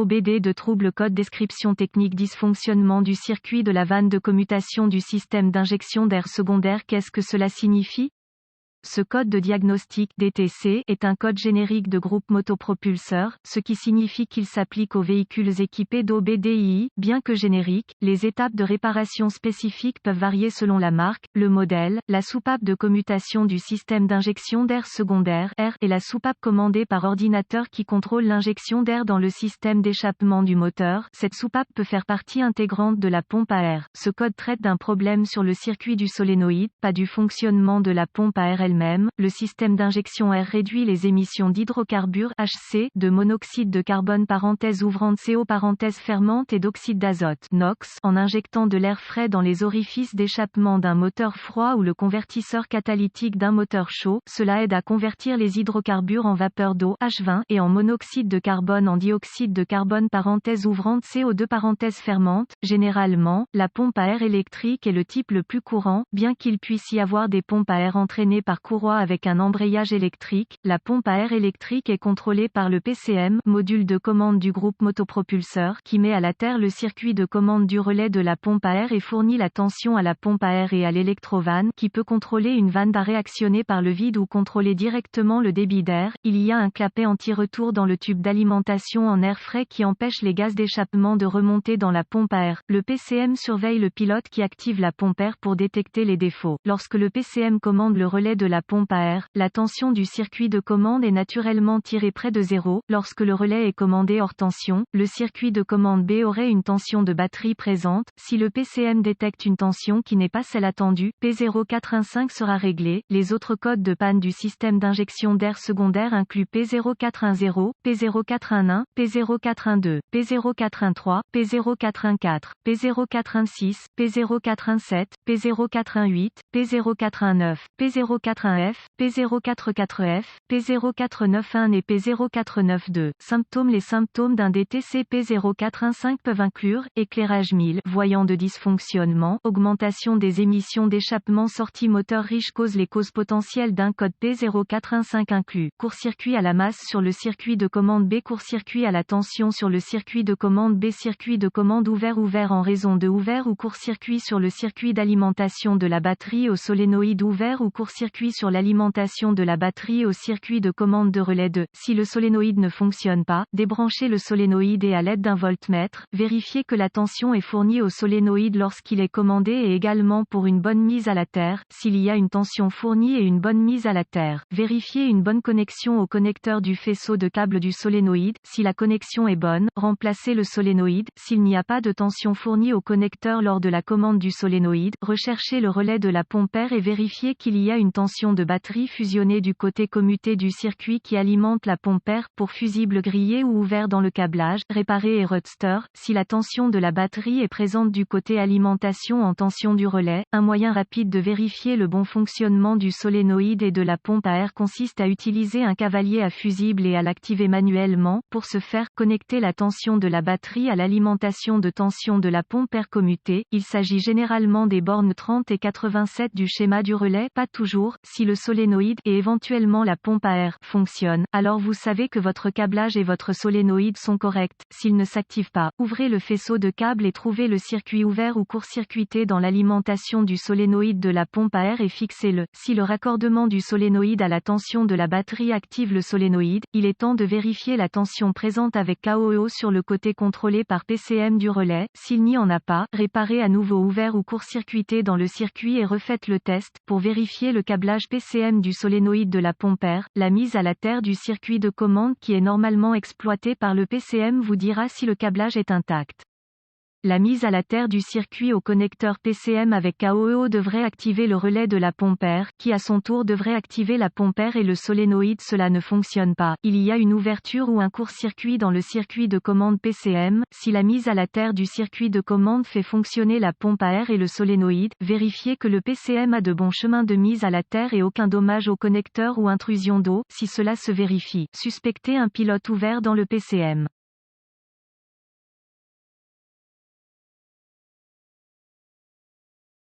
OBD de trouble code description technique dysfonctionnement du circuit de la vanne de commutation du système d'injection d'air secondaire. Qu'est-ce que cela signifie? Ce code de diagnostic DTC est un code générique de groupe motopropulseur, ce qui signifie qu'il s'applique aux véhicules équipés d'OBDI. Bien que générique, les étapes de réparation spécifiques peuvent varier selon la marque, le modèle, la soupape de commutation du système d'injection d'air secondaire (R) et la soupape commandée par ordinateur qui contrôle l'injection d'air dans le système d'échappement du moteur. Cette soupape peut faire partie intégrante de la pompe à air. Ce code traite d'un problème sur le circuit du solénoïde, pas du fonctionnement de la pompe à air elle-même. Le système d'injection air réduit les émissions d'hydrocarbures (HC), de monoxyde de carbone ouvrante CO fermante et d'oxyde d'azote (NOx) en injectant de l'air frais dans les orifices d'échappement d'un moteur froid ou le convertisseur catalytique d'un moteur chaud. Cela aide à convertir les hydrocarbures en vapeur d'eau H20 et en monoxyde de carbone en dioxyde de carbone ouvrante CO2 fermante. Généralement, la pompe à air électrique est le type le plus courant, bien qu'il puisse y avoir des pompes à air entraînées par courroie avec un embrayage électrique. La pompe à air électrique est contrôlée par le PCM, module de commande du groupe motopropulseur, qui met à la terre le circuit de commande du relais de la pompe à air et fournit la tension à la pompe à air et à l'électrovanne, qui peut contrôler une vanne d'arrêt actionnée par le vide ou contrôler directement le débit d'air. Il y a un clapet anti-retour dans le tube d'alimentation en air frais qui empêche les gaz d'échappement de remonter dans la pompe à air. Le PCM surveille le pilote qui active la pompe à air pour détecter les défauts. Lorsque le PCM commande le relais de la pompe à air, la tension du circuit de commande est naturellement tirée près de zéro. Lorsque le relais est commandé hors tension, le circuit de commande B aurait une tension de batterie présente. Si le PCM détecte une tension qui n'est pas celle attendue, P0415 sera réglé. Les autres codes de panne du système d'injection d'air secondaire incluent P0410, P0411, P0412, P0413, P0414, P0416, P0417, P0418, P0419, P04F, P04F, P0491 et P0492. Symptômes. Les symptômes d'un DTC P0415 peuvent inclure éclairage 1000, voyant de dysfonctionnement, augmentation des émissions d'échappement, sortie moteur riche. Les causes potentielles d'un code P0415 incluent court-circuit à la masse sur le circuit de commande B, court-circuit à la tension sur le circuit de commande B, circuit de commande ouvert en raison de ouvert ou court-circuit sur le circuit d'alimentation de la batterie au solénoïde ouvert ou court-circuit sur l'alimentation de la batterie au circuit de commande de relais 2. Si le solénoïde ne fonctionne pas, débranchez le solénoïde et à l'aide d'un voltmètre, vérifiez que la tension est fournie au solénoïde lorsqu'il est commandé et également pour une bonne mise à la terre. S'il y a une tension fournie et une bonne mise à la terre, vérifiez une bonne connexion au connecteur du faisceau de câble du solénoïde. Si la connexion est bonne, remplacez le solénoïde. S'il n'y a pas de tension fournie au connecteur lors de la commande du solénoïde, recherchez le relais de la pompe à air et vérifiez qu'il y a une tension de batterie fusionnée du côté commuté du circuit qui alimente la pompe à air. Pour fusible grillé ou ouvert dans le câblage, réparé et roadster. Si la tension de la batterie est présente du côté alimentation en tension du relais, un moyen rapide de vérifier le bon fonctionnement du solénoïde et de la pompe à air consiste à utiliser un cavalier à fusible et à l'activer manuellement. Pour ce faire, connectez la tension de la batterie à l'alimentation de tension de la pompe à air commutée. Il s'agit généralement des bornes 30 et 87 du schéma du relais, pas toujours. Si le solénoïde et éventuellement la pompe à air fonctionnent, alors vous savez que votre câblage et votre solénoïde sont corrects. S'ils ne s'activent pas, ouvrez le faisceau de câble et trouvez le circuit ouvert ou court-circuité dans l'alimentation du solénoïde de la pompe à air et fixez-le. Si le raccordement du solénoïde à la tension de la batterie active le solénoïde, il est temps de vérifier la tension présente avec KOEO sur le côté contrôlé par PCM du relais. S'il n'y en a pas, réparez à nouveau ouvert ou court-circuité dans le circuit et refaites le test. Pour vérifier le câblage PCM du solénoïde de la pompe à air, la mise à la terre du circuit de commande qui est normalement exploité par le PCM vous dira si le câblage est intact. La mise à la terre du circuit au connecteur PCM avec KOEO devrait activer le relais de la pompe à air, qui à son tour devrait activer la pompe à air et le solénoïde. Cela ne fonctionne pas. Il y a une ouverture ou un court-circuit dans le circuit de commande PCM. Si la mise à la terre du circuit de commande fait fonctionner la pompe à air et le solénoïde, vérifiez que le PCM a de bons chemins de mise à la terre et aucun dommage au connecteur ou intrusion d'eau. Si cela se vérifie, suspectez un pilote ouvert dans le PCM.